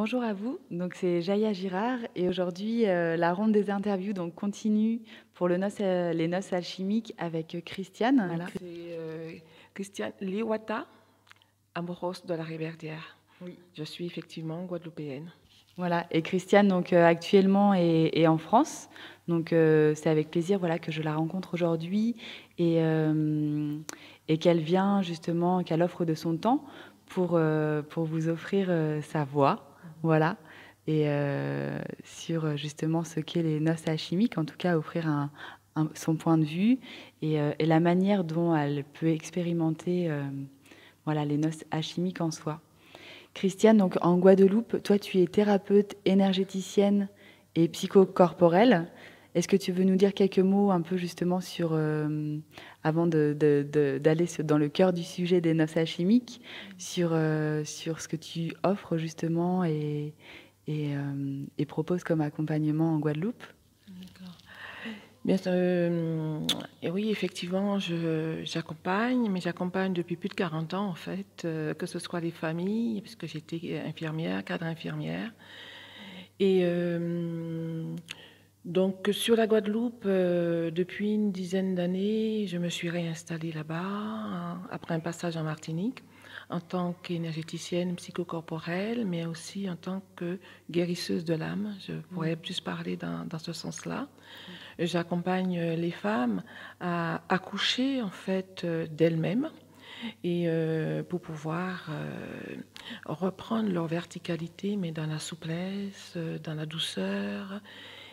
Bonjour à vous, donc c'est Jaya Girard et aujourd'hui la ronde des interviews donc continue pour les noces alchimiques avec Christiane. Donc, Voilà. c'est Christiane Liwata, amoureuse de la Rivière. Oui. Je suis effectivement guadeloupéenne. Voilà, et Christiane donc actuellement est en France, donc c'est avec plaisir voilà que je la rencontre aujourd'hui et qu'elle vient justement, qu'elle offre de son temps pour vous offrir sa voix, voilà, et sur justement ce qu'est les noces alchimiques, en tout cas offrir son point de vue et la manière dont elle peut expérimenter voilà les noces alchimiques en soi. Christiane, donc en Guadeloupe, toi tu es thérapeute énergéticienne et psychocorporelle. Est-ce que tu veux nous dire quelques mots un peu justement sur, avant d'aller dans le cœur du sujet des noces alchimiques, sur ce que tu offres justement et proposes comme accompagnement en Guadeloupe? D'accord. Bien, et oui, effectivement, j'accompagne, mais j'accompagne depuis plus de 40 ans en fait, que ce soit les familles, puisque j'étais infirmière, cadre infirmière. Et donc sur la Guadeloupe, depuis une dizaine d'années, je me suis réinstallée là-bas, hein, après un passage en Martinique, en tant qu'énergéticienne psychocorporelle, mais aussi en tant que guérisseuse de l'âme. Je pourrais plus parler dans ce sens-là. J'accompagne les femmes à accoucher en fait d'elles-mêmes et pour pouvoir reprendre leur verticalité, mais dans la souplesse, dans la douceur,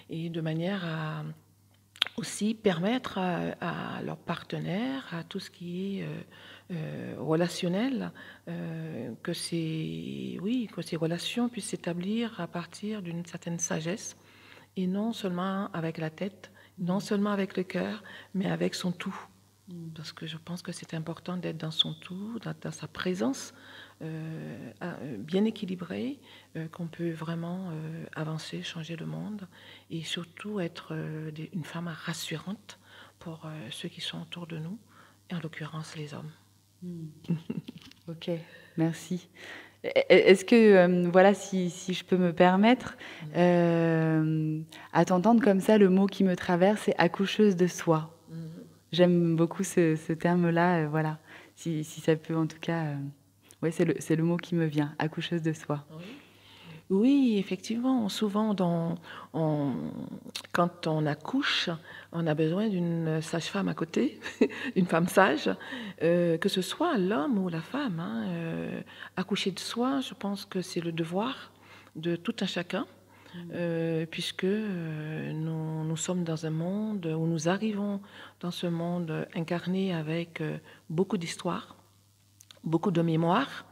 et de manière à aussi permettre à leurs partenaires, à tout ce qui est relationnel, que ces relations puissent s'établir à partir d'une certaine sagesse, et non seulement avec la tête, non seulement avec le cœur, mais avec son tout. Parce que je pense que c'est important d'être dans son tout, dans sa présence bien équilibrée, qu'on peut vraiment avancer, changer le monde, et surtout être une femme rassurante pour ceux qui sont autour de nous, et en l'occurrence les hommes. Ok, merci. Est-ce que, voilà, si je peux me permettre, à t'entendre comme ça, le mot qui me traverse, c'est accoucheuse de soi. J'aime beaucoup ce terme-là, voilà. Si ça peut, en tout cas, ouais, c'est le mot qui me vient, accoucheuse de soi. Oui. Oui, effectivement, souvent quand on accouche, on a besoin d'une sage-femme à côté, une femme sage, que ce soit l'homme ou la femme, hein, accoucher de soi, je pense que c'est le devoir de tout un chacun, puisque nous sommes dans un monde où nous arrivons dans ce monde incarné avec beaucoup d'histoires, beaucoup de mémoires.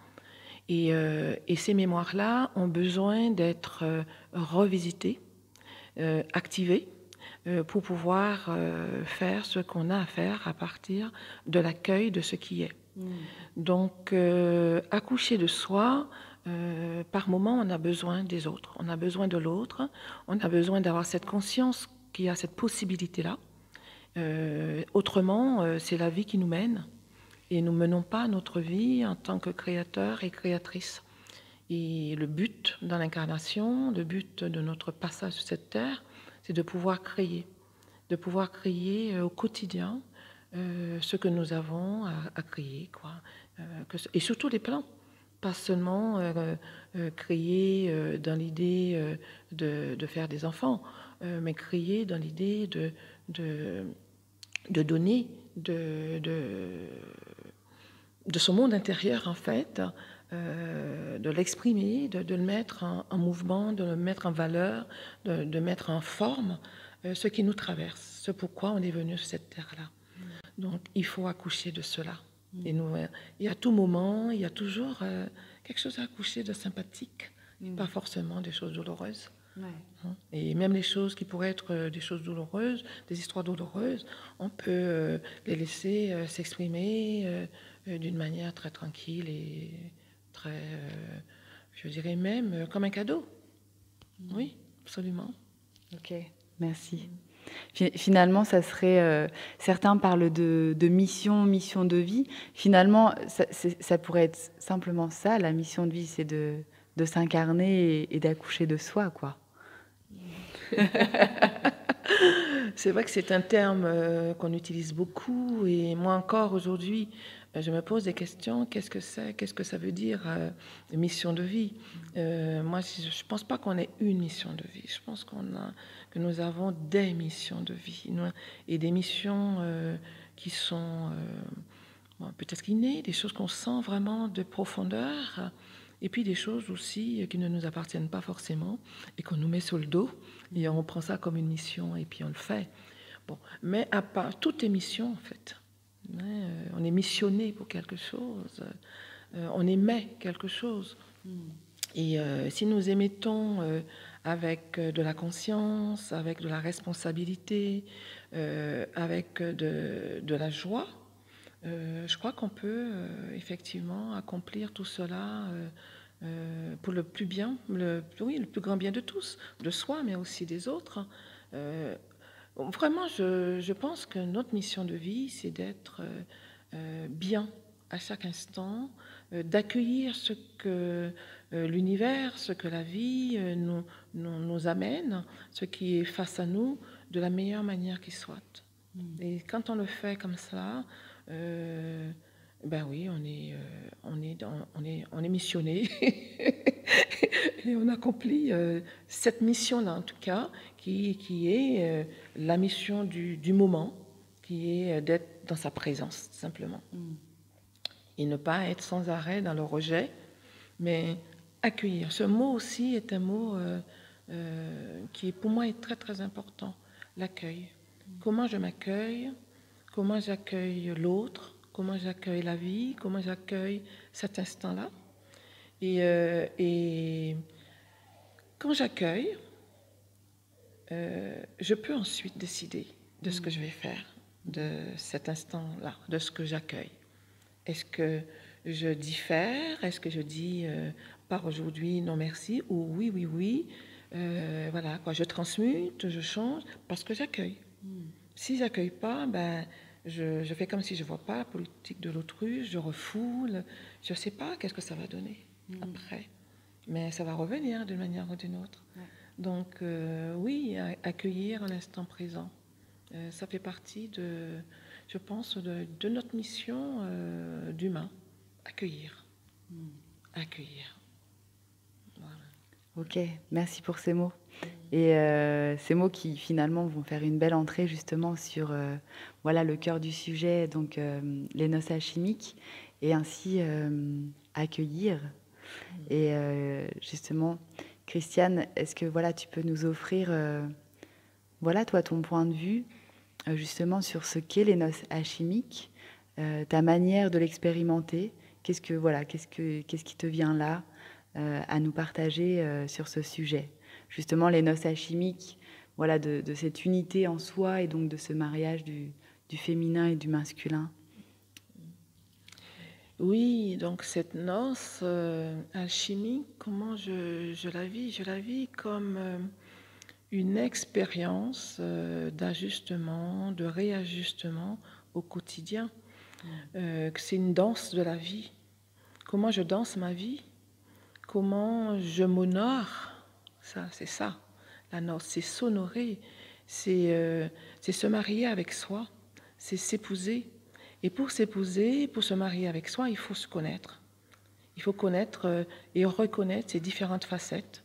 Et ces mémoires-là ont besoin d'être revisitées, activées, pour pouvoir faire ce qu'on a à faire à partir de l'accueil de ce qui est. Donc, accoucher de soi, par moment, on a besoin des autres, on a besoin de l'autre, on a besoin d'avoir cette conscience qu'il y a cette possibilité-là. Autrement, c'est la vie qui nous mène. Et nous ne menons pas notre vie en tant que créateurs et créatrices. Et le but dans l'incarnation, le but de notre passage sur cette terre, c'est de pouvoir créer au quotidien ce que nous avons à créer, quoi. Et sur tous les plans, pas seulement créer dans l'idée de faire des enfants, mais créer dans l'idée de donner, de son monde intérieur, en fait, de l'exprimer, de le mettre en mouvement, de le mettre en valeur, de mettre en forme ce qui nous traverse, ce pourquoi on est venu sur cette terre-là. Donc, il faut accoucher de cela. Et à tout moment, il y a toujours quelque chose à accoucher de sympathique, pas forcément des choses douloureuses. Ouais. Et même les choses qui pourraient être des choses douloureuses, des histoires douloureuses, on peut les laisser s'exprimer d'une manière très tranquille et très, je dirais même, comme un cadeau. Oui, absolument. Ok, merci. Finalement, ça serait, certains parlent de mission de vie. Finalement, ça pourrait être simplement ça, la mission de vie, c'est de de s'incarner et d'accoucher de soi, quoi. C'est vrai que c'est un terme qu'on utilise beaucoup et moi encore aujourd'hui, je me pose des questions. Qu'est-ce que c'est? Qu'est-ce que ça veut dire mission de vie? Moi, je ne pense pas qu'on ait une mission de vie. Je pense que nous avons des missions de vie et des missions qui sont peut-être innées, des choses qu'on sent vraiment de profondeur. Et puis des choses aussi qui ne nous appartiennent pas forcément et qu'on nous met sur le dos et on prend ça comme une mission et puis on le fait. Bon, mais à part toute est mission en fait. On est missionné pour quelque chose, on émet quelque chose. Et si nous émettons avec de la conscience, avec de la responsabilité, avec de la joie, je crois qu'on peut effectivement accomplir tout cela pour le plus bien, le plus grand bien de tous, de soi, mais aussi des autres. Vraiment, je pense que notre mission de vie, c'est d'être bien à chaque instant, d'accueillir ce que l'univers, ce que la vie nous amène, ce qui est face à nous, de la meilleure manière qui soit. Et quand on le fait comme ça, ben oui, on est missionné et on accomplit cette mission-là, en tout cas, qui est la mission du moment, qui est d'être dans sa présence, simplement. Et ne pas être sans arrêt dans le rejet, mais accueillir. Ce mot aussi est un mot qui, pour moi, est très, très important, l'accueil. Comment je m'accueille, comment j'accueille l'autre, comment j'accueille la vie, comment j'accueille cet instant-là. Et quand j'accueille, je peux ensuite décider de ce que je vais faire de cet instant-là, de ce que j'accueille. Est-ce que je diffère? Est-ce que je dis par aujourd'hui non merci ou oui, oui, oui? Voilà, quoi, je transmute, je change parce que j'accueille. Si j'accueille pas, ben, je fais comme si je vois pas la politique de l'autruche, je refoule, je sais pas qu'est-ce que ça va donner après. Mais ça va revenir d'une manière ou d'une autre. Ouais. Donc oui, accueillir l'instant présent, ça fait partie je pense, de notre mission d'humain. Accueillir. Accueillir. Voilà. Ok, merci pour ces mots. Et ces mots qui finalement vont faire une belle entrée justement sur voilà, le cœur du sujet, donc les noces alchimiques, et ainsi accueillir. Et justement, Christiane, est-ce que voilà, tu peux nous offrir voilà, toi, ton point de vue justement sur ce qu'est les noces alchimiques, ta manière de l'expérimenter, qu'est-ce qui te vient là à nous partager sur ce sujet. Justement, les noces alchimiques, voilà, de cette unité en soi et donc de ce mariage du féminin et du masculin. Oui, donc cette noce alchimique, comment je la vis? Je la vis comme une expérience d'ajustement, de réajustement au quotidien. Que c'est une danse de la vie. Comment je danse ma vie? Comment je m'honore? Ça, c'est ça. La noce, c'est s'honorer, c'est se marier avec soi, c'est s'épouser. Et pour s'épouser, pour se marier avec soi, il faut se connaître. Il faut connaître et reconnaître ses différentes facettes,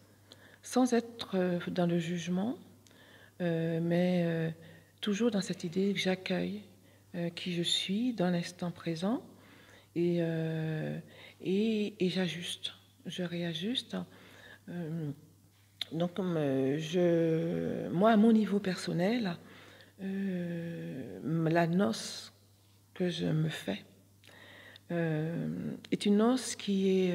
sans être dans le jugement, mais toujours dans cette idée que j'accueille qui je suis dans l'instant présent et j'ajuste, je réajuste. Donc, moi, à mon niveau personnel, la noce que je me fais est une noce qui est,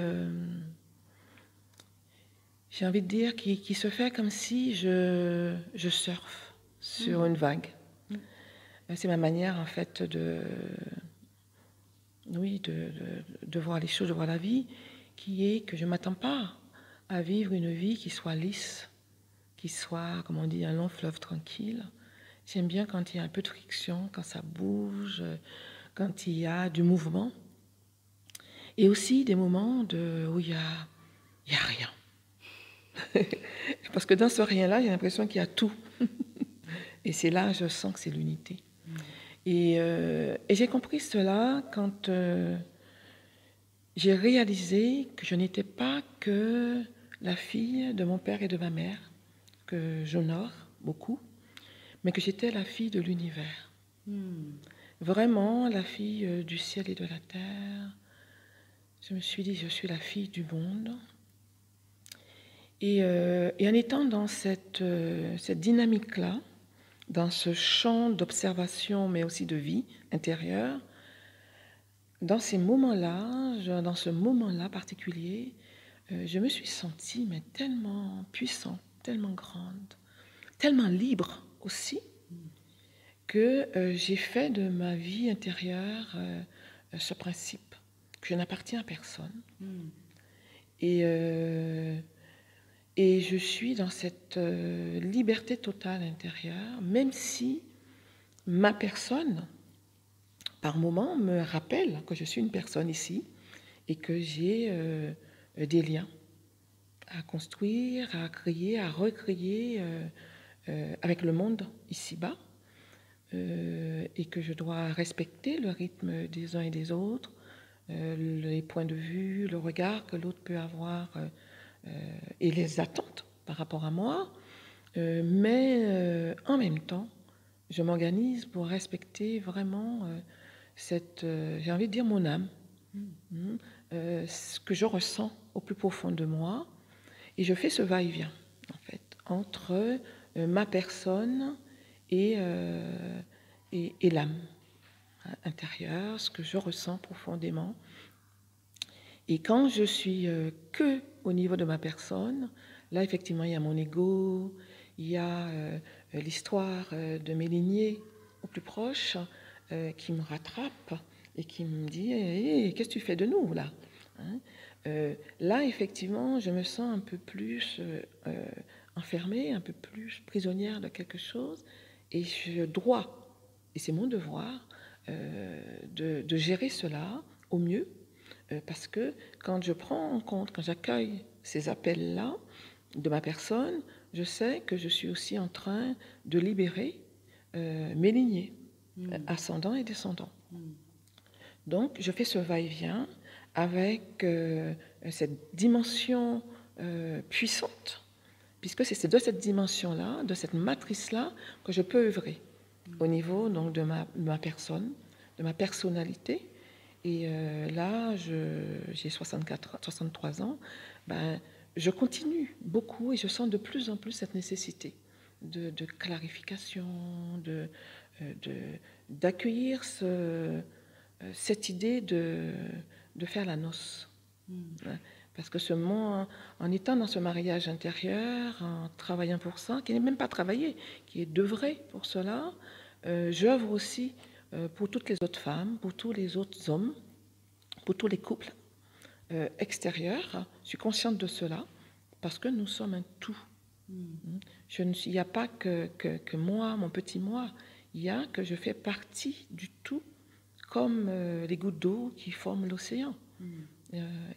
j'ai envie de dire, qui se fait comme si je surfe sur une vague. C'est ma manière, en fait, de voir les choses, de voir la vie, qui est que je ne m'attends pas à vivre une vie qui soit lisse, qui soit, comme on dit, un long fleuve tranquille. J'aime bien quand il y a un peu de friction, quand ça bouge, quand il y a du mouvement. Et aussi des moments où il y a il n'y a rien. Parce que dans ce rien-là, j'ai l'impression qu'il y a tout. Et c'est là que je sens que c'est l'unité. Et j'ai compris cela quand j'ai réalisé que je n'étais pas que la fille de mon père et de ma mère, que j'honore beaucoup, mais que j'étais la fille de l'univers. Vraiment la fille du ciel et de la terre. Je me suis dit, je suis la fille du monde. Et en étant dans cette dynamique-là, dans ce champ d'observation, mais aussi de vie intérieure, dans ces moments-là, dans ce moment-là particulier, je me suis sentie mais tellement puissante, tellement grande, tellement libre aussi, que j'ai fait de ma vie intérieure ce principe, que je n'appartiens à personne. Et je suis dans cette liberté totale intérieure, même si ma personne, par moment, me rappelle que je suis une personne ici et que j'ai des liens à construire, à créer, à recréer avec le monde ici-bas, et que je dois respecter le rythme des uns et des autres, les points de vue, le regard que l'autre peut avoir et les attentes par rapport à moi, mais en même temps, je m'organise pour respecter vraiment cette, j'ai envie de dire mon âme, ce que je ressens au plus profond de moi, et je fais ce va-et-vient en fait entre ma personne et l'âme intérieure, ce que je ressens profondément. Et quand je suis que au niveau de ma personne, là effectivement il y a mon ego, il y a l'histoire de mes lignées au plus proche qui me rattrape et qui me dit hey, qu'est-ce que tu fais de nous là, hein? Là effectivement je me sens un peu plus enfermée, un peu plus prisonnière de quelque chose, et je dois, et c'est mon devoir de gérer cela au mieux. Parce que quand je prends en compte, quand j'accueille ces appels-là de ma personne, je sais que je suis aussi en train de libérer mes lignées, ascendants et descendants. Donc, je fais ce va-et-vient avec cette dimension puissante, puisque c'est de cette dimension-là, de cette matrice-là, que je peux œuvrer au niveau donc, de ma personne, de ma personnalité. Et là, j'ai 63 ans, ben, je continue beaucoup et je sens de plus en plus cette nécessité de clarification, d'accueillir cette idée de faire la noce. Parce que en étant dans ce mariage intérieur, en travaillant pour ça, qui n'est même pas travaillé, qui est d'œuvrer pour cela, j'œuvre aussi pour toutes les autres femmes, pour tous les autres hommes, pour tous les couples extérieurs. Je suis consciente de cela parce que nous sommes un tout. Il n'y a pas que moi, mon petit moi, il y a que je fais partie du tout, comme les gouttes d'eau qui forment l'océan.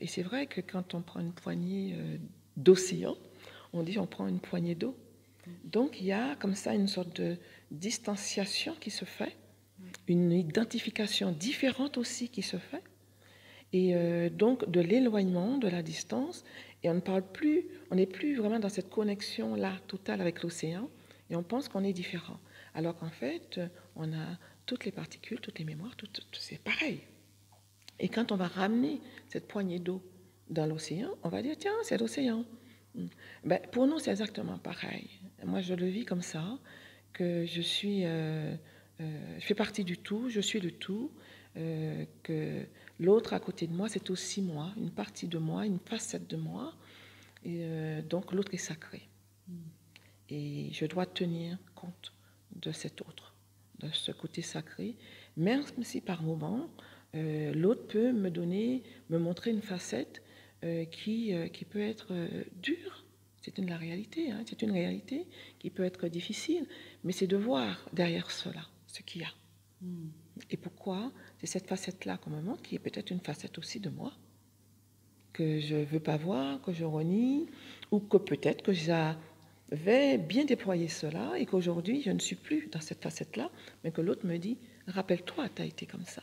Et c'est vrai que quand on prend une poignée d'océan, on dit on prend une poignée d'eau. Donc il y a comme ça une sorte de distanciation qui se fait, une identification différente aussi qui se fait, et donc de l'éloignement, de la distance, et on n'est plus vraiment dans cette connexion-là totale avec l'océan, et on pense qu'on est différent. Alors qu'en fait, on a toutes les particules, toutes les mémoires, c'est pareil. Et quand on va ramener cette poignée d'eau dans l'océan, on va dire, tiens, c'est l'océan. Ben, pour nous, c'est exactement pareil. Moi, je le vis comme ça, que je fais partie du tout, je suis le tout, que l'autre à côté de moi, c'est aussi moi, une partie de moi, une facette de moi, et donc l'autre est sacré. Et je dois tenir compte de cet autre, de ce côté sacré, même si par moment, l'autre peut me montrer une facette qui peut être dure. C'est la réalité, hein, c'est une réalité qui peut être difficile, mais c'est de voir derrière cela ce qu'il y a. Et pourquoi c'est cette facette-là qu'on me montre, qui est peut-être une facette aussi de moi, que je ne veux pas voir, que je renie, ou que peut-être que j'avais bien déployé cela et qu'aujourd'hui, je ne suis plus dans cette facette-là, mais que l'autre me dit, rappelle-toi, tu as été comme ça.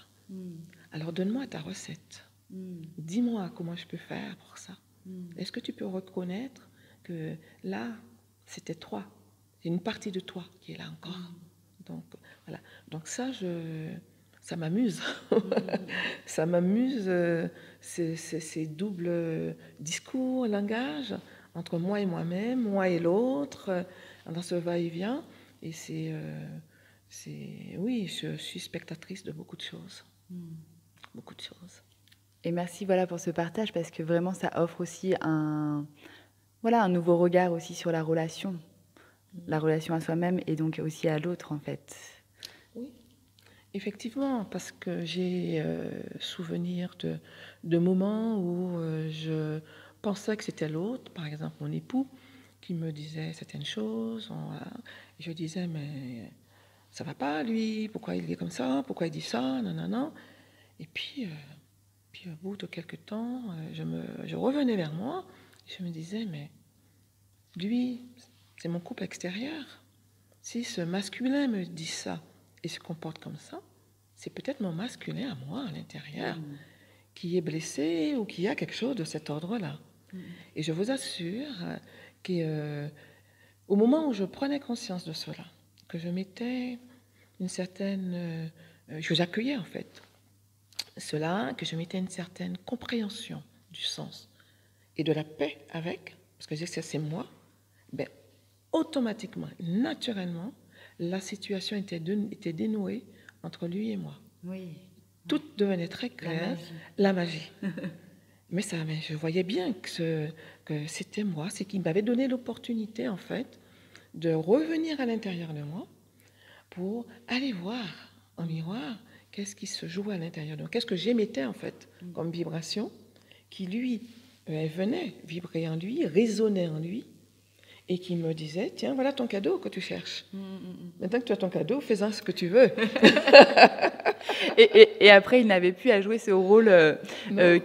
Alors donne-moi ta recette. Dis-moi comment je peux faire pour ça. Est-ce que tu peux reconnaître que là, c'était toi, c'est une partie de toi qui est là encore. Donc voilà. Donc ça m'amuse. Ça m'amuse ces doubles discours, langage entre moi et moi-même, moi et l'autre, dans ce va-et-vient. Et oui, je suis spectatrice de beaucoup de choses. Beaucoup de choses. Et merci voilà, pour ce partage, parce que vraiment, ça offre aussi un nouveau regard aussi sur la relation à soi-même et donc aussi à l'autre, en fait. Oui, effectivement, parce que j'ai souvenir de moments où je pensais que c'était l'autre, par exemple mon époux, qui me disait certaines choses. Voilà. Je disais, mais ça va pas, lui, pourquoi il est comme ça, pourquoi il dit ça, non, non, non. Et puis au bout de quelques temps, je revenais vers moi, je me disais, mais lui, c'est mon couple extérieur. Si ce masculin me dit ça et se comporte comme ça, c'est peut-être mon masculin à moi, à l'intérieur, qui est blessé ou qui a quelque chose de cet ordre-là. Et je vous assure qu'au moment où je prenais conscience de cela, que je mettais une certaine... que j'accueillais en fait cela, que je mettais une certaine compréhension du sens et de la paix avec, parce que je sais que c'est moi, ben, automatiquement, naturellement, la situation était dénouée entre lui et moi. Oui. Tout devenait très clair. La magie. Mais je voyais bien que c'était moi, c'est qu'il m'avait donné l'opportunité, en fait, de revenir à l'intérieur de moi pour aller voir en miroir qu'est-ce qui se jouait à l'intérieur de moi, qu'est-ce que j'émettais, en fait, comme vibration, qui, lui, venait vibrer en lui, résonner en lui, et qui me disait, tiens, voilà ton cadeau que tu cherches. Maintenant que tu as ton cadeau, fais-en ce que tu veux. et après, il n'avait plus à jouer ce rôle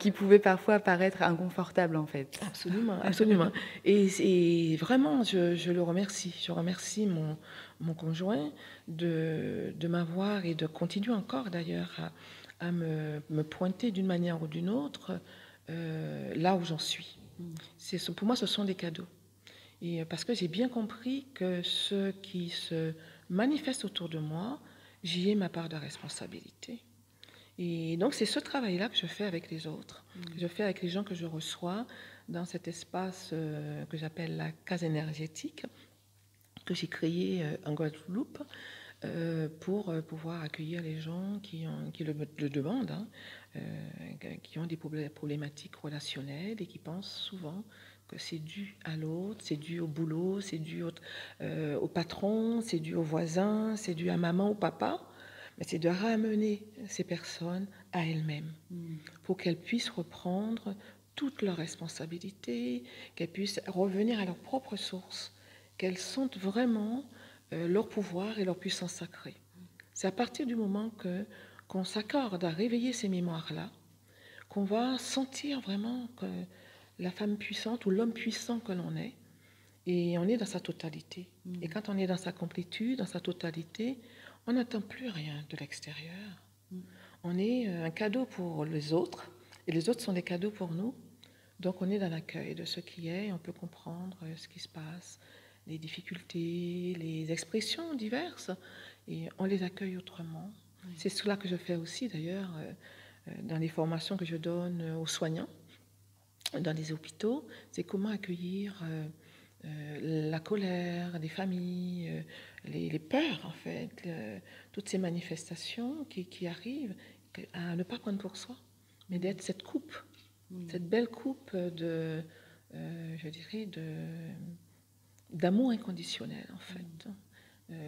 qui pouvait parfois paraître inconfortable, en fait. Absolument, absolument. Et vraiment, je le remercie. Je remercie mon conjoint de m'avoir et de continuer encore, d'ailleurs, à me pointer d'une manière ou d'une autre là où j'en suis. Pour moi, ce sont des cadeaux. Et parce que j'ai bien compris que ce qui se manifeste autour de moi, j'y ai ma part de responsabilité. Et donc, c'est ce travail-là que je fais avec les autres, que je fais avec les gens que je reçois dans cet espace que j'appelle la case énergétique, que j'ai créé en Guadeloupe pour pouvoir accueillir les gens qui le demandent, qui ont des problématiques relationnelles et qui pensent souvent que c'est dû à l'autre, c'est dû au boulot, c'est dû au patron, c'est dû au voisin, c'est dû à maman ou papa. Mais c'est de ramener ces personnes à elles-mêmes pour qu'elles puissent reprendre toutes leurs responsabilités, qu'elles puissent revenir à leur propre source, qu'elles sentent vraiment leur pouvoir et leur puissance sacrée. C'est à partir du moment qu'on s'accorde à réveiller ces mémoires-là qu'on va sentir vraiment que la femme puissante ou l'homme puissant que l'on est, et on est dans sa totalité. Et quand on est dans sa complétude, dans sa totalité, on n'attend plus rien de l'extérieur. On est un cadeau pour les autres, et les autres sont des cadeaux pour nous. Donc on est dans l'accueil de ce qui est, et on peut comprendre ce qui se passe, les difficultés, les expressions diverses, et on les accueille autrement. C'est cela que je fais aussi d'ailleurs dans les formations que je donne aux soignants, dans les hôpitaux, c'est comment accueillir la colère des familles, les peurs en fait, toutes ces manifestations qui arrivent, à ne pas prendre pour soi, mais d'être cette coupe, cette belle coupe je dirais, d'amour inconditionnel en fait.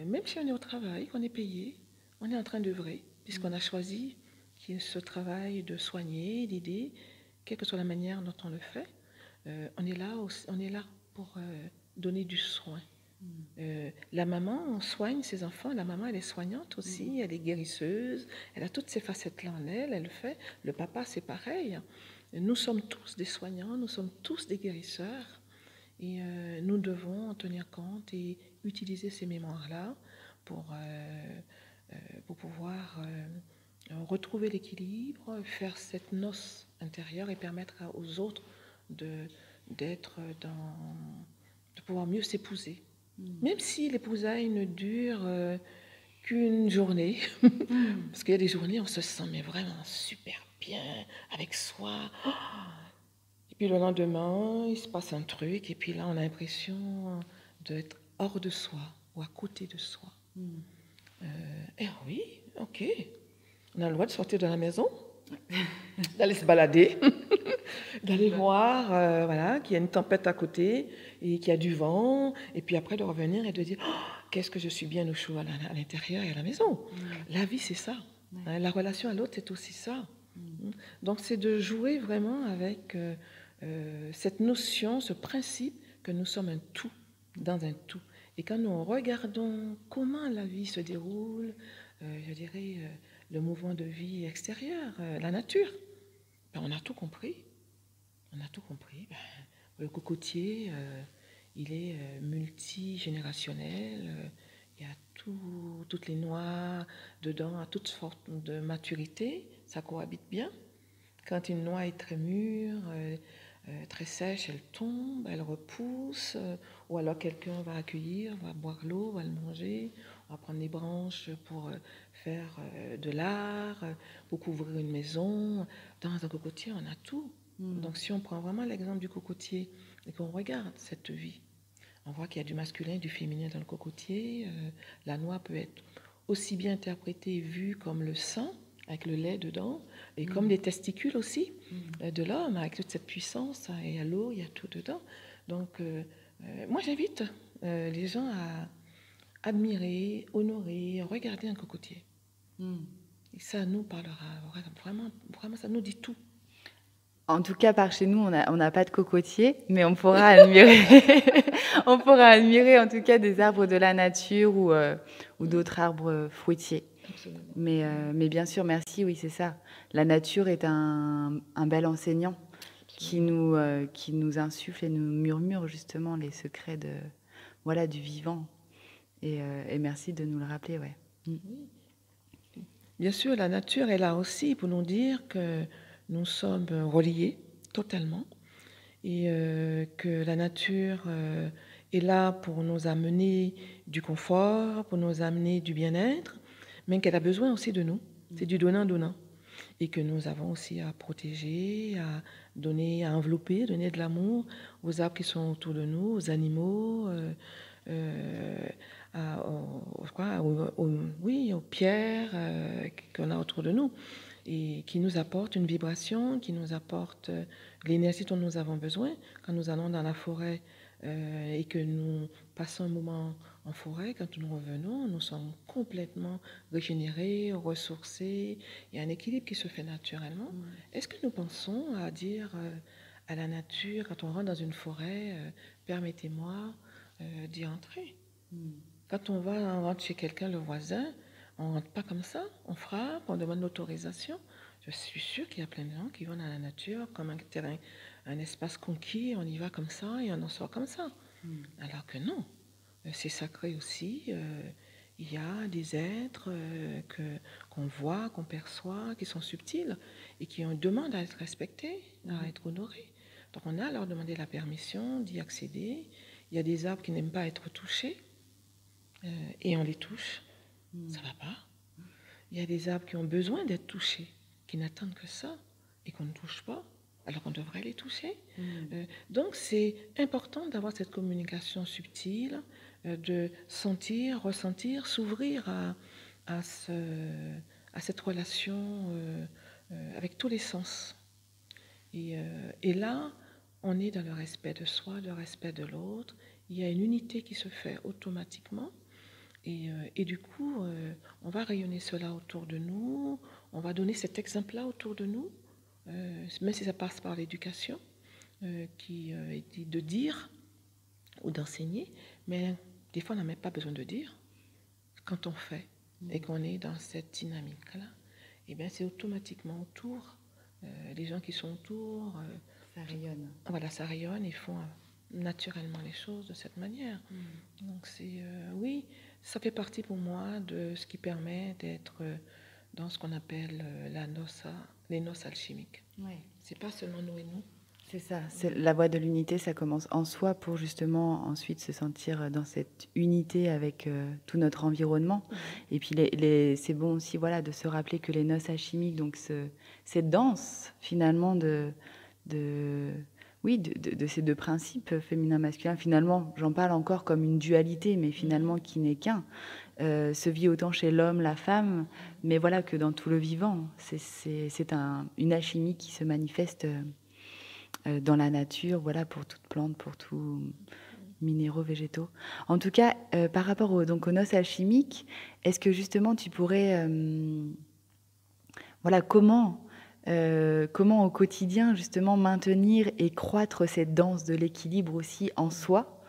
Même si on est au travail, qu'on est payé, on est en train d'œuvrer, puisqu'on a choisi ce travail de soigner, d'aider, quelle que soit la manière dont on le fait. On est là pour donner du soin. La maman soigne ses enfants, la maman elle est soignante aussi, elle est guérisseuse, elle a toutes ces facettes-là en elle, elle le fait. Le papa c'est pareil. Nous sommes tous des soignants, nous sommes tous des guérisseurs et nous devons en tenir compte et utiliser ces mémoires-là pour pouvoir retrouver l'équilibre, faire cette noce intérieure et permettre aux autres de pouvoir mieux s'épouser. Même si l'épousaille ne dure qu'une journée, parce qu'il y a des journées où on se sent mais vraiment super bien avec soi. Et puis le lendemain, il se passe un truc, et puis là, on a l'impression d'être hors de soi ou à côté de soi. Eh oui, ok. On a le droit de sortir de la maison, d'aller se balader, d'aller voir voilà, qu'il y a une tempête à côté et qu'il y a du vent, et puis après de revenir et de dire qu'est-ce que je suis bien au chaud à l'intérieur et à la maison. La vie, c'est ça. Hein, la relation à l'autre, c'est aussi ça. Donc, c'est de jouer vraiment avec cette notion, ce principe que nous sommes un tout dans un tout. Et quand nous regardons comment la vie se déroule, je dirais le mouvement de vie extérieur, la nature, ben, on a tout compris. On a tout compris. Ben, le cocotier, il est multigénérationnel. Il y a toutes les noix dedans, à toute sorte de maturité. Ça cohabite bien. Quand une noix est très mûre, très sèche, elle tombe, elle repousse, ou alors quelqu'un va accueillir, va boire l'eau, va le manger, on va prendre les branches pour faire de l'art, pour couvrir une maison. Dans un cocotier, on a tout. Donc si on prend vraiment l'exemple du cocotier et qu'on regarde cette vie, on voit qu'il y a du masculin et du féminin dans le cocotier. La noix peut être aussi bien interprétée et vue comme le sang, avec le lait dedans, et comme les testicules aussi de l'homme, avec toute cette puissance, hein, et à l'eau, il y a tout dedans. Donc, moi, j'invite les gens à admirer, honorer, regarder un cocotier. Et ça nous parlera vraiment, vraiment, ça nous dit tout. En tout cas, par chez nous, on n'a pas de cocotier, mais on pourra admirer, on pourra admirer en tout cas des arbres de la nature ou d'autres arbres fruitiers. Absolument. Mais bien sûr, merci, oui, c'est ça. La nature est un bel enseignant qui nous insuffle et nous murmure justement les secrets du vivant. Et merci de nous le rappeler, ouais. Bien sûr, la nature est là aussi pour nous dire que nous sommes reliés totalement et que la nature est là pour nous amener du confort, pour nous amener du bien-être, mais qu'elle a besoin aussi de nous. C'est du donnant-donnant. Et que nous avons aussi à protéger, à donner, à envelopper, donner de l'amour aux arbres qui sont autour de nous, aux animaux, aux pierres qu'on a autour de nous et qui nous apportent une vibration, qui nous apportent l'énergie dont nous avons besoin. Quand nous allons dans la forêt et que nous passons un moment en forêt, quand nous revenons, nous sommes complètement régénérés, ressourcés. Il y a un équilibre qui se fait naturellement. Est-ce que nous pensons à dire à la nature, quand on rentre dans une forêt, permettez-moi d'y entrer? Quand on rentre chez quelqu'un, le voisin, on ne rentre pas comme ça, on frappe, on demande l'autorisation. Je suis sûre qu'il y a plein de gens qui vont dans la nature comme un terrain, un espace conquis, on y va comme ça et on en sort comme ça. Alors que non, c'est sacré aussi. Il y a des êtres qu'on voit, qu'on perçoit, qui sont subtils et qui ont demandé à être respectés, à être honorés. Donc on a à leur demander la permission d'y accéder. Il y a des arbres qui n'aiment pas être touchés et on les touche. Ça ne va pas. Il y a des arbres qui ont besoin d'être touchés, qui n'attendent que ça et qu'on ne touche pas, alors qu'on devrait les toucher. Donc c'est important d'avoir cette communication subtile, de sentir, ressentir, s'ouvrir à cette relation avec tous les sens. Et là, on est dans le respect de soi, le respect de l'autre. Il y a une unité qui se fait automatiquement. Et du coup, on va rayonner cela autour de nous, on va donner cet exemple-là autour de nous, même si ça passe par l'éducation, qui est de dire ou d'enseigner, mais des fois on n'a même pas besoin de dire. Quand on fait et qu'on est dans cette dynamique-là, eh bien c'est automatiquement autour les gens qui sont autour. Ça rayonne. Voilà, ça rayonne, ils font naturellement les choses de cette manière. Donc oui, ça fait partie pour moi de ce qui permet d'être dans ce qu'on appelle les noces alchimiques. Ouais. C'est pas seulement nous et nous. C'est ça, c'est la voie de l'unité, ça commence en soi pour justement ensuite se sentir dans cette unité avec tout notre environnement. Et puis c'est bon aussi voilà, de se rappeler que les noces alchimiques, donc cette danse finalement de ces deux principes, féminin-masculin, finalement, j'en parle encore comme une dualité, mais finalement qui n'est qu'un, se vit autant chez l'homme, la femme, mais voilà que dans tout le vivant. C'est une alchimie qui se manifeste dans la nature, voilà, pour toute plante, pour tout minéraux, végétaux. En tout cas, par rapport aux noces alchimiques, est-ce que justement tu pourrais, voilà, comment au quotidien justement maintenir et croître cette danse de l'équilibre aussi en soi?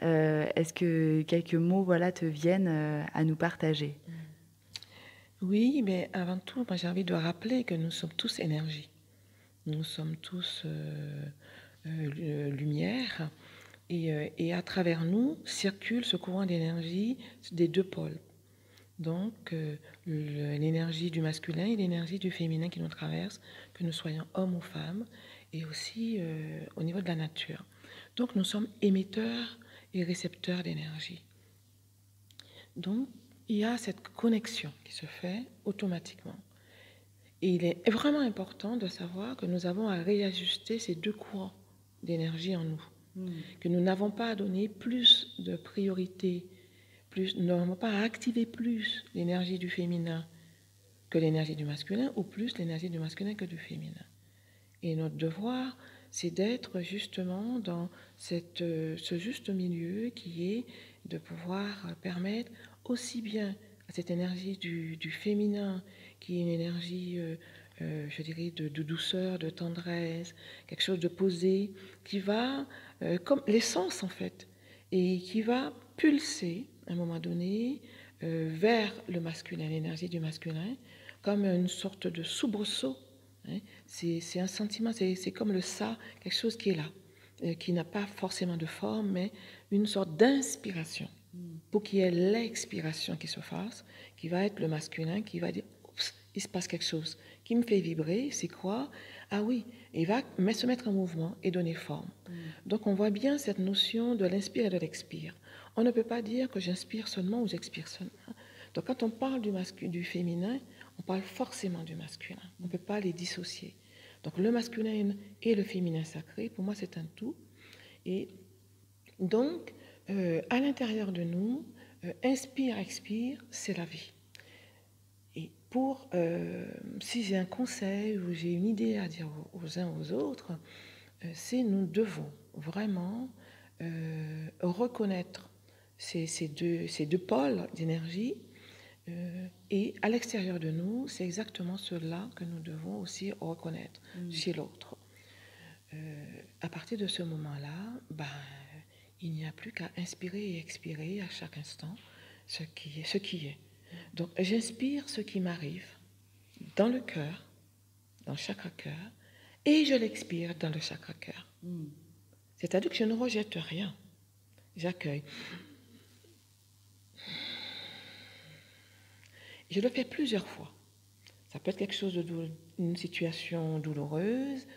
Est-ce que quelques mots voilà, te viennent à nous partager? Oui, mais avant tout, moi, j'ai envie de rappeler que nous sommes tous énergie. Nous sommes tous lumière et à travers nous circule ce courant d'énergie des deux pôles. Donc, l'énergie du masculin et l'énergie du féminin qui nous traverse, que nous soyons hommes ou femmes, et aussi au niveau de la nature. Donc, nous sommes émetteurs et récepteurs d'énergie. Donc, il y a cette connexion qui se fait automatiquement. Et il est vraiment important de savoir que nous avons à réajuster ces deux courants d'énergie en nous. Que nous n'avons pas à donner plus de priorité, nous n'avons pas à activer plus l'énergie du féminin que l'énergie du masculin, ou plus l'énergie du masculin que du féminin. Et notre devoir, c'est d'être justement dans ce juste milieu qui est de pouvoir permettre aussi bien à cette énergie du féminin, qui est une énergie, je dirais, de douceur, de tendresse, quelque chose de posé, qui va, comme l'essence en fait, et qui va pulser à un moment donné vers le masculin, l'énergie du masculin, comme une sorte de soubresaut. Hein. C'est un sentiment, c'est comme le ça, quelque chose qui est là, qui n'a pas forcément de forme, mais une sorte d'inspiration, pour qu'il y ait l'expiration qui se fasse, qui va être le masculin, qui va dire, oups, il se passe quelque chose, qui me fait vibrer, c'est quoi? Ah oui, il va se mettre en mouvement et donner forme. Donc on voit bien cette notion de l'inspire et de l'expire. On ne peut pas dire que j'inspire seulement ou j'expire seulement. Donc quand on parle du féminin, on parle forcément du masculin. On ne peut pas les dissocier. Donc le masculin et le féminin sacré, pour moi, c'est un tout. Et donc, à l'intérieur de nous, inspire, expire, c'est la vie. Et si j'ai un conseil ou j'ai une idée à dire aux uns aux autres, c'est nous devons vraiment reconnaître ces deux pôles d'énergie. Et à l'extérieur de nous, c'est exactement cela que nous devons aussi reconnaître chez l'autre. À partir de ce moment-là, il n'y a plus qu'à inspirer et expirer à chaque instant ce qui est. Donc j'inspire ce qui m'arrive dans le cœur, dans le chakra cœur, et je l'expire dans le chakra cœur. C'est-à-dire que je ne rejette rien, j'accueille. Je le fais plusieurs fois. Ça peut être quelque chose une situation douloureuse,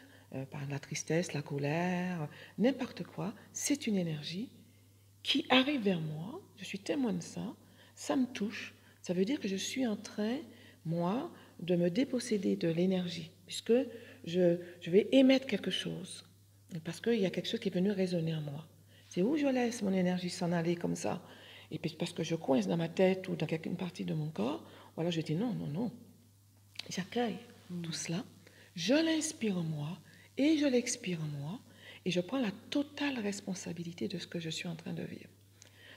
par la tristesse, la colère, n'importe quoi. C'est une énergie qui arrive vers moi. Je suis témoin de ça. Ça me touche. Ça veut dire que je suis en train, moi, de me déposséder de l'énergie, puisque je vais émettre quelque chose, parce qu'il y a quelque chose qui est venu résonner en moi. C'est où je laisse mon énergie s'en aller comme ça, et puis parce que je coince dans ma tête ou dans une partie de mon corps, voilà, je dis non, non, non. J'accueille tout cela, je l'inspire en moi et je l'expire en moi, et je prends la totale responsabilité de ce que je suis en train de vivre.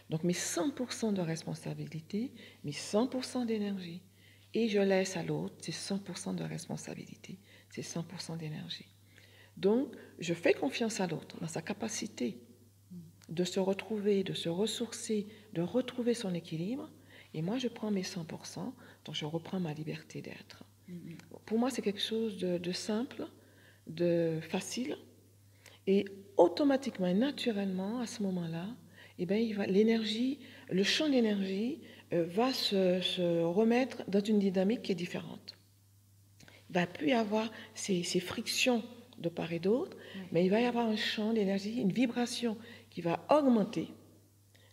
Donc mes 100% de responsabilité, mes 100% d'énergie, et je laisse à l'autre ses 100% de responsabilité, ses 100% d'énergie. Donc je fais confiance à l'autre dans sa capacité de se retrouver, de se ressourcer, de retrouver son équilibre, et moi je prends mes 100%, donc je reprends ma liberté d'être. pour moi, c'est quelque chose de simple, de facile, et automatiquement et naturellement, à ce moment-là, eh bien, l'énergie, le champ d'énergie va se remettre dans une dynamique qui est différente. Il ne va plus y avoir ces frictions de part et d'autre, mais il va y avoir un champ d'énergie, une vibration qui va augmenter,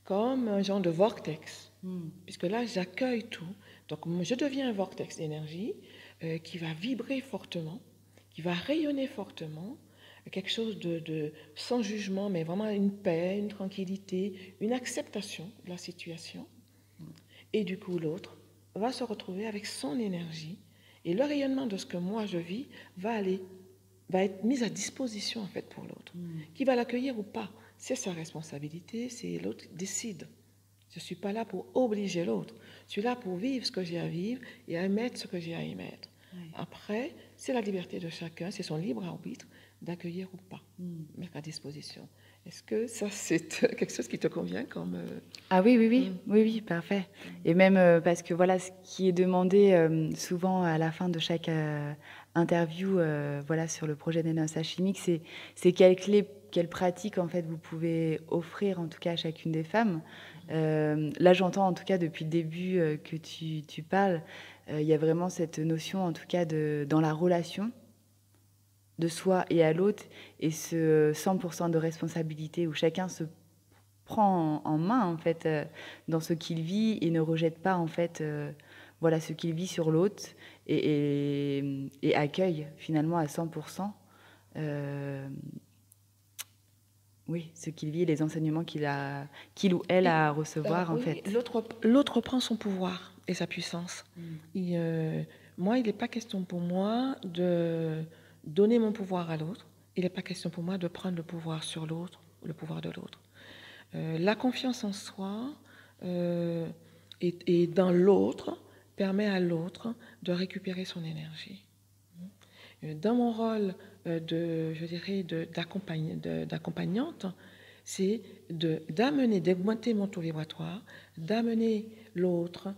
comme un genre de vortex, puisque là, j'accueille tout. Donc, je deviens un vortex d'énergie qui va vibrer fortement, qui va rayonner fortement, quelque chose de sans jugement, mais vraiment une paix, une tranquillité, une acceptation de la situation. Et du coup, l'autre va se retrouver avec son énergie, et le rayonnement de ce que moi je vis va être mis à disposition en fait pour l'autre. Qui va l'accueillir ou pas, c'est sa responsabilité, c'est l'autre qui décide. Je ne suis pas là pour obliger l'autre. Je suis là pour vivre ce que j'ai à vivre et à émettre ce que j'ai à émettre. Après, c'est la liberté de chacun, c'est son libre arbitre d'accueillir ou pas, mettre à disposition. Est-ce que ça, c'est quelque chose qui te convient comme... Ah oui, oui, oui, oui, oui, parfait. Et même parce que voilà, ce qui est demandé souvent à la fin de chaque interview voilà, sur le projet des noces alchimiques, c'est quelles clés, quelles pratiques en fait vous pouvez offrir en tout cas à chacune des femmes. Là, j'entends en tout cas depuis le début que tu parles, il y a vraiment cette notion en tout cas dans la relation de soi et à l'autre, et ce 100% de responsabilité où chacun se prend en main en fait dans ce qu'il vit et ne rejette pas en fait voilà ce qu'il vit sur l'autre et accueille finalement à 100% oui ce qu'il vit, les enseignements qu'il ou elle a à recevoir en oui, fait. L'autre prend son pouvoir et sa puissance. Moi, il n'est pas question pour moi de donner mon pouvoir à l'autre. Il n'est pas question pour moi de prendre le pouvoir sur l'autre, le pouvoir de l'autre. La confiance en soi et dans l'autre permet à l'autre de récupérer son énergie. Dans mon rôle je dirais, d'accompagnante, c'est d'augmenter mon taux vibratoire, d'amener l'autre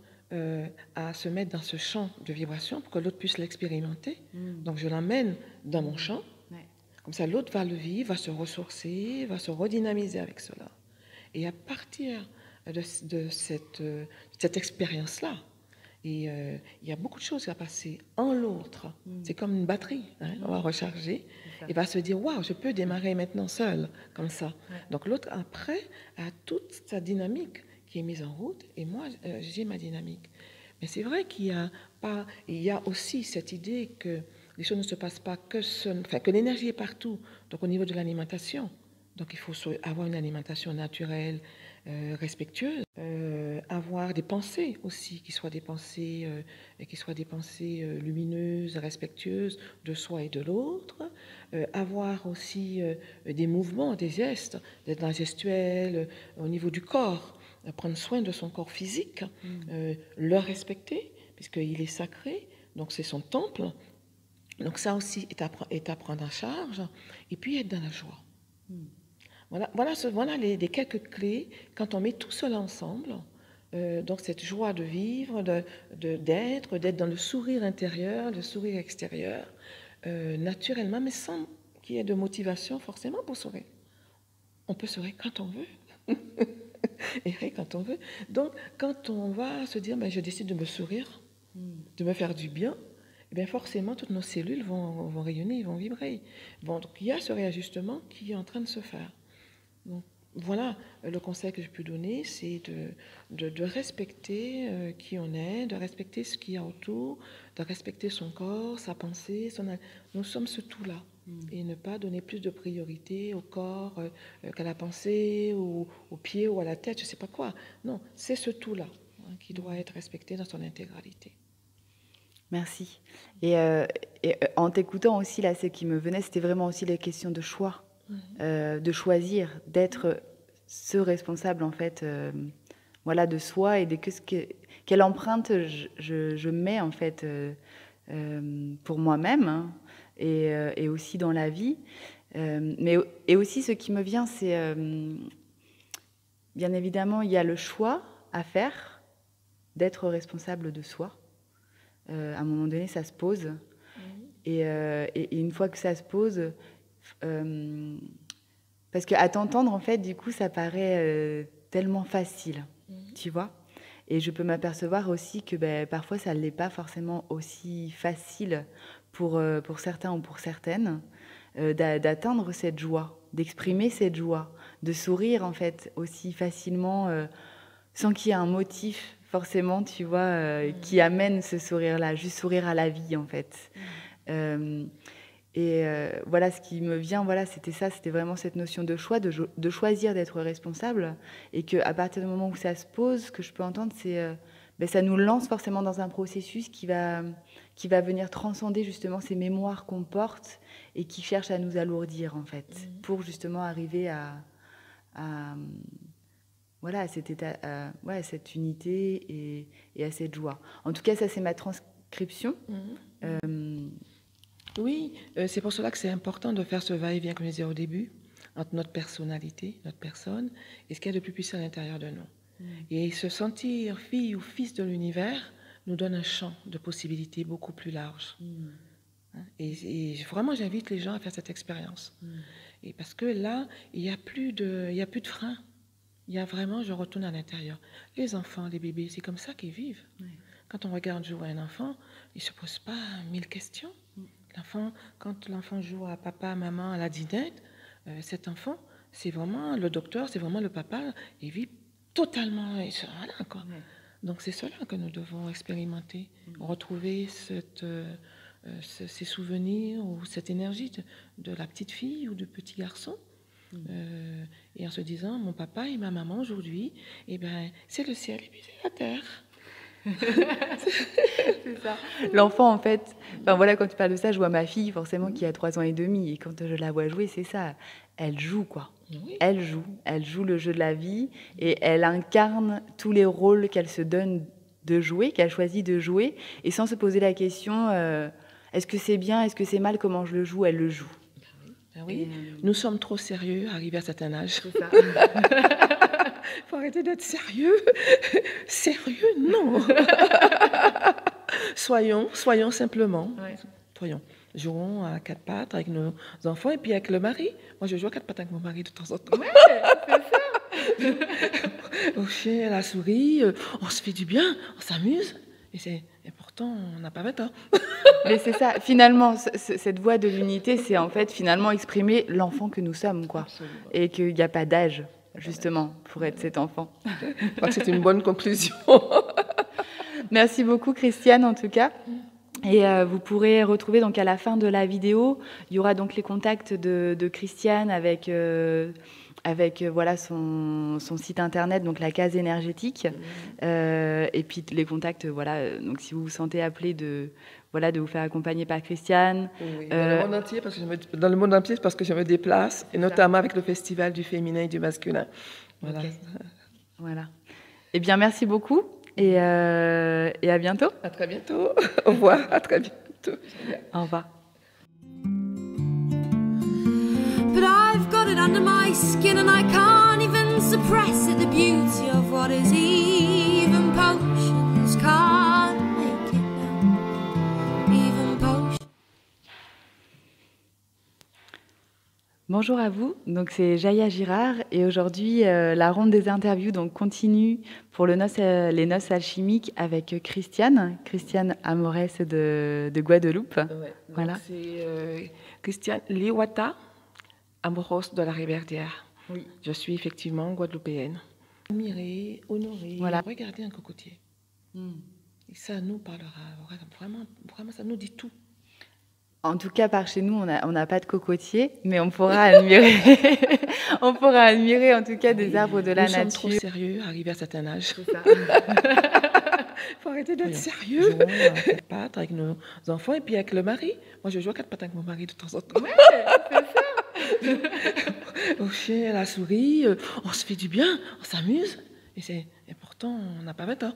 à se mettre dans ce champ de vibration pour que l'autre puisse l'expérimenter. Donc je l'emmène dans mon champ, comme ça l'autre va le vivre, va se ressourcer, va se redynamiser avec cela. Et à partir de cette expérience-là, il y a beaucoup de choses qui vont passer en l'autre. C'est comme une batterie, on va recharger et va se dire waouh, je peux démarrer maintenant seul, comme ça. Donc l'autre, après, a toute sa dynamique qui est mise en route et moi, j'ai ma dynamique. Mais c'est vrai il y a aussi cette idée que les choses ne se passent pas que l'énergie est partout. Donc au niveau de l'alimentation, donc il faut avoir une alimentation naturelle, respectueuse, avoir des pensées aussi qui soient des pensées lumineuses, respectueuses de soi et de l'autre, avoir aussi des mouvements, des gestes, d'être dans la gestuelle au niveau du corps, prendre soin de son corps physique, le respecter puisqu'il est sacré, donc c'est son temple. Donc ça aussi est à prendre en charge, et puis être dans la joie. Voilà les quelques clés quand on met tout cela ensemble. Donc cette joie de vivre, d'être dans le sourire intérieur, le sourire extérieur, naturellement, mais sans qu'il y ait de motivation forcément pour sourire. On peut sourire quand on veut. Et quand on veut. Donc quand on va se dire, je décide de me sourire, de me faire du bien, eh bien forcément toutes nos cellules vont rayonner, vont vibrer. Bon, donc il y a ce réajustement qui est en train de se faire. Donc, voilà, le conseil que je peux donner, c'est de respecter qui on est, de respecter ce qu'il y a autour, de respecter son corps, sa pensée. Nous sommes ce tout-là. Et ne pas donner plus de priorité au corps qu'à la pensée, ou aux pieds, ou à la tête, je ne sais pas quoi. Non, c'est ce tout-là qui doit être respecté dans son intégralité. Merci. Et en t'écoutant aussi, là, ce qui me venait, c'était vraiment aussi les questions de choix. De choisir, d'être ce responsable en fait, voilà, de soi et de quelle empreinte je mets en fait pour moi-même hein, et aussi dans la vie. Et aussi ce qui me vient, c'est bien évidemment il y a le choix à faire d'être responsable de soi. À un moment donné, ça se pose. Et une fois que ça se pose, parce qu'à t'entendre, en fait, du coup, ça paraît tellement facile, tu vois. Et je peux m'apercevoir aussi que parfois, ça ne l'est pas forcément aussi facile pour certains ou pour certaines d'atteindre cette joie, d'exprimer cette joie, de sourire, en fait, aussi facilement, sans qu'il y ait un motif, forcément, tu vois, qui amène ce sourire-là, juste sourire à la vie, en fait. Voilà, ce qui me vient, voilà, c'était ça, c'était vraiment cette notion de choix, de choisir d'être responsable, et qu'à partir du moment où ça se pose, ce que je peux entendre, c'est ça nous lance forcément dans un processus qui va venir transcender justement ces mémoires qu'on porte et qui cherche à nous alourdir, en fait, pour justement arriver à voilà, à cet état, à cette unité et à cette joie. En tout cas, ça, c'est ma transcription. Oui, c'est pour cela que c'est important de faire ce va-et-vient, comme je disais au début, entre notre personnalité, notre personne, et ce qu'il y a de plus puissant à l'intérieur de nous. Et se sentir fille ou fils de l'univers nous donne un champ de possibilités beaucoup plus large. Et vraiment, j'invite les gens à faire cette expérience. Et parce que là, il n'y a plus de frein. Il y a vraiment, je retourne à l'intérieur. Les enfants, les bébés, c'est comme ça qu'ils vivent. Quand on regarde jouer un enfant, il ne se pose pas 1000 questions. Quand l'enfant joue à papa, maman, à la dinette, cet enfant, c'est vraiment le docteur, c'est vraiment le papa, il vit totalement. Voilà, quoi. Donc c'est cela que nous devons expérimenter, retrouver ces souvenirs ou cette énergie de la petite fille ou du petit garçon. Et en se disant, mon papa et ma maman aujourd'hui, c'est le ciel et puis c'est la terre. C'est ça. L'enfant, en fait, voilà, quand tu parles de ça, je vois ma fille, forcément, qui a 3 ans et demi, et quand je la vois jouer, c'est ça. Elle joue, quoi. Oui. Elle joue le jeu de la vie, et elle incarne tous les rôles qu'elle se donne de jouer, qu'elle choisit de jouer, et sans se poser la question, est-ce que c'est bien, est-ce que c'est mal, comment je le joue, elle le joue. Oui. Nous sommes trop sérieux arrivés à un certain âge. C'est ça. Il faut arrêter d'être sérieux. Sérieux, non. Soyons simplement. Ouais. Soyons. Jouons à 4 pattes avec nos enfants et puis avec le mari. Moi, je joue à 4 pattes avec mon mari de temps en temps. Ouais, c'est ça. Au chien, à la souris, on se fait du bien, on s'amuse. Et pourtant, on n'a pas 20 ans. Mais c'est ça, finalement, cette voie de l'unité, c'est en fait finalement exprimer l'enfant que nous sommes, quoi. Absolument. Et qu'il n'y a pas d'âge, justement, pour être cet enfant. Je crois que c'est une bonne conclusion. Merci beaucoup, Christiane, en tout cas. Et vous pourrez retrouver, donc à la fin de la vidéo, il y aura donc les contacts de Christiane avec voilà, son site internet, donc la case énergétique, et puis les contacts, voilà, donc si vous vous sentez appelé de vous faire accompagner par Christiane. Oui, dans le monde entier, parce que je me déplace, et notamment avec le Festival du féminin et du masculin. Voilà. Okay. Voilà. Eh bien, merci beaucoup, et à bientôt. À très bientôt. Au revoir, à très bientôt. Au revoir. But I've got it under my skin and I can't even suppress it. The beauty of what is even potions can't make it now. Even potions. Bonjour à vous, donc c'est Jaya Girard et aujourd'hui la ronde des interviews donc continue pour les noces alchimiques avec Christiane Amorès de Guadeloupe. Ouais, voilà. C'est Christiane Liwata Amoros de la Rivière. Oui. Je suis effectivement guadeloupéenne. Admirer, honorer, voilà. Regarder un cocotier. Et ça nous parlera, vraiment ça nous dit tout. En tout cas, par chez nous, on n'a pas de cocotier, mais on pourra admirer, en tout cas des arbres de la nature. Nous sommes trop sérieux arrivés à un certain âge. C'est ça. Il faut arrêter d'être sérieux. Jouons à 4 pattes avec nos enfants et puis avec le mari. Moi, je joue à 4 pattes avec mon mari de temps en temps. Ouais, c'est ça. Au chien, à la souris, on se fait du bien, on s'amuse. Et pourtant, on n'a pas 20 ans.